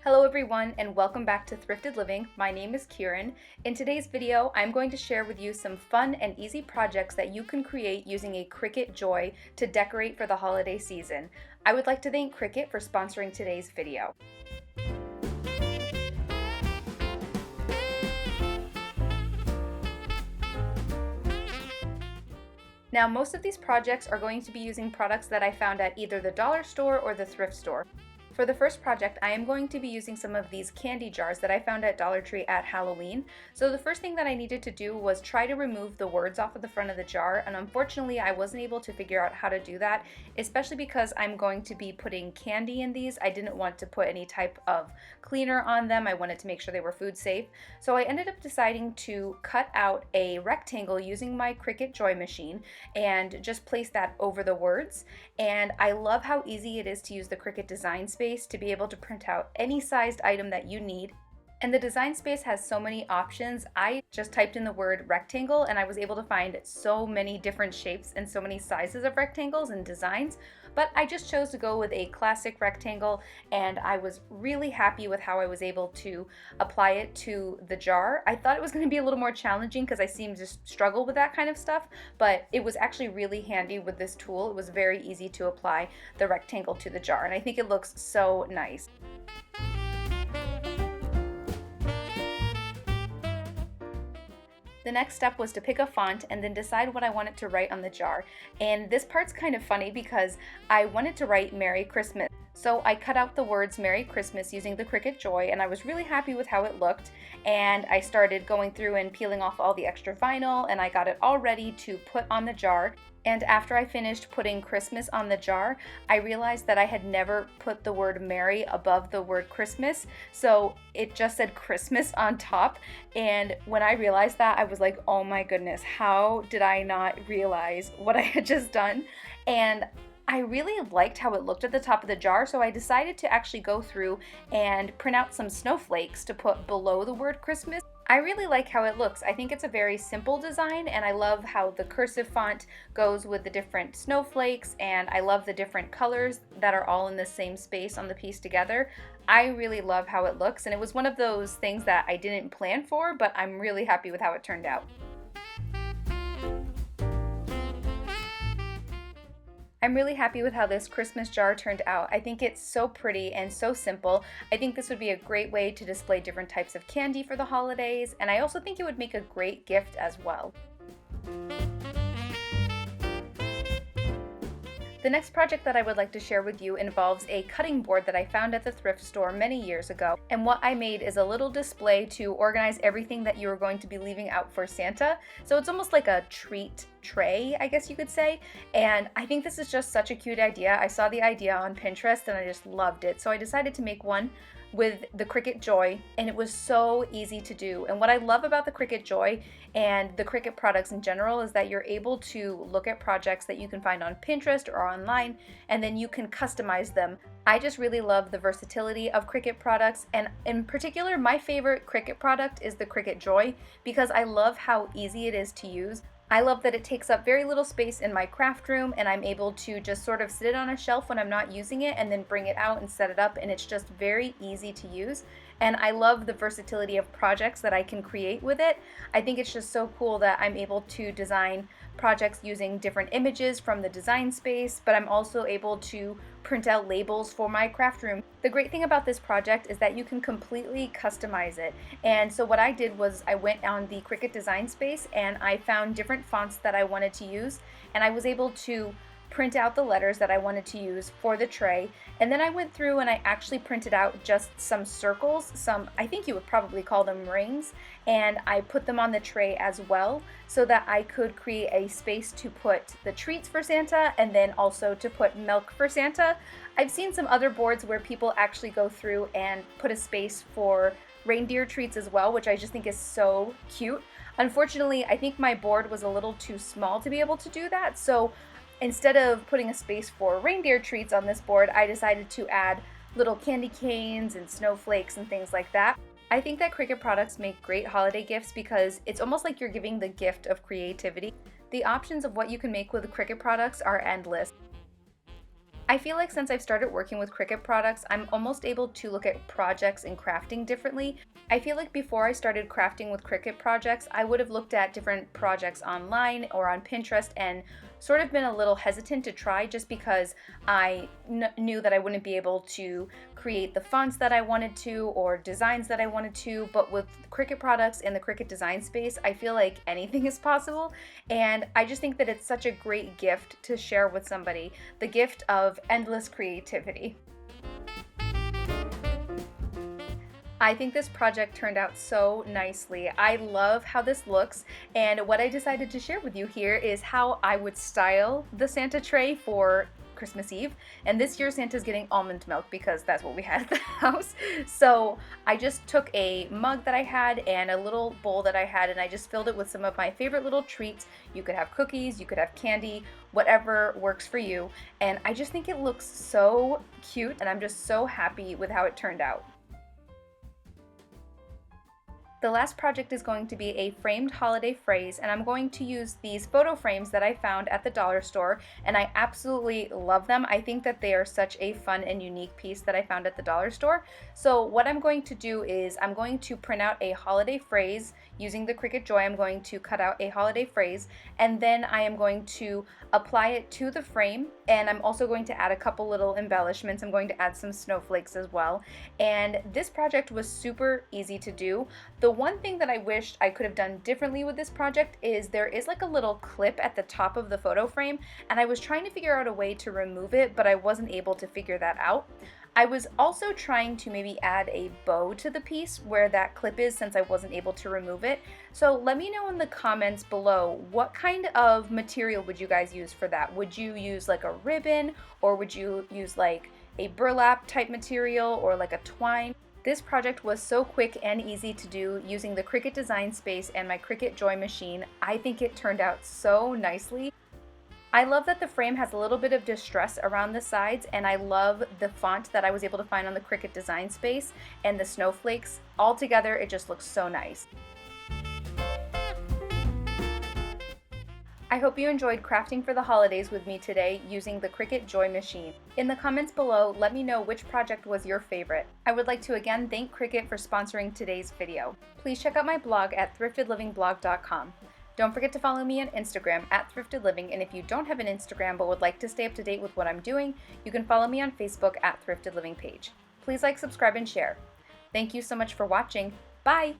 Hello everyone and welcome back to Thrifted Living. My name is Kieran. In today's video, I'm going to share with you some fun and easy projects that you can create using a Cricut Joy to decorate for the holiday season. I would like to thank Cricut for sponsoring today's video. Now, most of these projects are going to be using products that I found at either the dollar store or the thrift store. For the first project, I am going to be using some of these candy jars that I found at Dollar Tree at Halloween. So the first thing that I needed to do was try to remove the words off of the front of the jar, and unfortunately I wasn't able to figure out how to do that, especially because I'm going to be putting candy in these. I didn't want to put any type of cleaner on them. I wanted to make sure they were food safe. So I ended up deciding to cut out a rectangle using my Cricut Joy machine and just place that over the words. And I love how easy it is to use the Cricut design space to be able to print out any sized item that you need. And the design space has so many options. I just typed in the word rectangle and I was able to find so many different shapes and so many sizes of rectangles and designs, but I just chose to go with a classic rectangle, and I was really happy with how I was able to apply it to the jar. I thought it was going to be a little more challenging because I seem to struggle with that kind of stuff, but it was actually really handy with this tool. It was very easy to apply the rectangle to the jar, and I think it looks so nice. The next step was to pick a font and then decide what I wanted to write on the jar. And this part's kind of funny because I wanted to write Merry Christmas. So I cut out the words Merry Christmas using the Cricut Joy, and I was really happy with how it looked. And I started going through and peeling off all the extra vinyl, and I got it all ready to put on the jar. And after I finished putting Christmas on the jar, I realized that I had never put the word Merry above the word Christmas, so it just said Christmas on top. And when I realized that, I was like, oh my goodness, how did I not realize what I had just done? And I really liked how it looked at the top of the jar, so I decided to actually go through and print out some snowflakes to put below the word Christmas. I really like how it looks. I think it's a very simple design, and I love how the cursive font goes with the different snowflakes, and I love the different colors that are all in the same space on the piece together. I really love how it looks, and it was one of those things that I didn't plan for, but I'm really happy with how it turned out. I'm really happy with how this Christmas jar turned out. I think it's so pretty and so simple. I think this would be a great way to display different types of candy for the holidays, and I also think it would make a great gift as well. The next project that I would like to share with you involves a cutting board that I found at the thrift store many years ago. And what I made is a little display to organize everything that you are going to be leaving out for Santa. So it's almost like a treat tray, I guess you could say. And I think this is just such a cute idea. I saw the idea on Pinterest and I just loved it. So I decided to make one with the Cricut Joy, and it was so easy to do. And what I love about the Cricut Joy and the Cricut products in general is that you're able to look at projects that you can find on Pinterest or online, and then you can customize them. I just really love the versatility of Cricut products, and in particular, my favorite Cricut product is the Cricut Joy because I love how easy it is to use. I love that it takes up very little space in my craft room, and I'm able to just sort of sit it on a shelf when I'm not using it and then bring it out and set it up, and it's just very easy to use. And I love the versatility of projects that I can create with it. I think it's just so cool that I'm able to design projects using different images from the design space, but I'm also able to print out labels for my craft room. The great thing about this project is that you can completely customize it. And so what I did was I went on the Cricut design space and I found different fonts that I wanted to use, and I was able to print out the letters that I wanted to use for the tray. And then I went through and I actually printed out just some circles, I think you would probably call them rings, and I put them on the tray as well so that I could create a space to put the treats for Santa and then also to put milk for Santa. I've seen some other boards where people actually go through and put a space for reindeer treats as well, which I just think is so cute. Unfortunately, I think my board was a little too small to be able to do that, so instead of putting a space for reindeer treats on this board, I decided to add little candy canes and snowflakes and things like that. I think that Cricut products make great holiday gifts because it's almost like you're giving the gift of creativity. The options of what you can make with Cricut products are endless. I feel like since I've started working with Cricut products, I'm almost able to look at projects and crafting differently. I feel like before I started crafting with Cricut projects, I would have looked at different projects online or on Pinterest and sort of been a little hesitant to try just because I knew that I wouldn't be able to create the fonts that I wanted to or designs that I wanted to. But with Cricut products in the Cricut design space, I feel like anything is possible. And I just think that it's such a great gift to share with somebody, the gift of endless creativity. I think this project turned out so nicely. I love how this looks, and what I decided to share with you here is how I would style the Santa tray for Christmas Eve. And this year Santa's getting almond milk because that's what we had at the house. So I just took a mug that I had and a little bowl that I had, and I just filled it with some of my favorite little treats. You could have cookies, you could have candy, whatever works for you. And I just think it looks so cute, and I'm just so happy with how it turned out. The last project is going to be a framed holiday phrase, and I'm going to use these photo frames that I found at the dollar store, and I absolutely love them. I think that they are such a fun and unique piece that I found at the dollar store. So what I'm going to do is I'm going to print out a holiday phrase using the Cricut Joy. I'm going to cut out a holiday phrase, and then I am going to apply it to the frame, and I'm also going to add a couple little embellishments. I'm going to add some snowflakes as well. And this project was super easy to do. The one thing that I wished I could have done differently with this project is there is like a little clip at the top of the photo frame, and I was trying to figure out a way to remove it, but I wasn't able to figure that out. I was also trying to maybe add a bow to the piece where that clip is, since I wasn't able to remove it. So let me know in the comments below, what kind of material would you guys use for that? Would you use like a ribbon, or would you use like a burlap type material, or like a twine? This project was so quick and easy to do using the Cricut Design Space and my Cricut Joy machine. I think it turned out so nicely. I love that the frame has a little bit of distress around the sides, and I love the font that I was able to find on the Cricut Design Space and the snowflakes. All together, it just looks so nice. I hope you enjoyed crafting for the holidays with me today using the Cricut Joy machine. In the comments below, let me know which project was your favorite. I would like to again thank Cricut for sponsoring today's video. Please check out my blog at thriftedlivingblog.com. Don't forget to follow me on Instagram at thriftedliving, and if you don't have an Instagram but would like to stay up to date with what I'm doing, you can follow me on Facebook at Thrifted Living page. Please like, subscribe, and share. Thank you so much for watching. Bye!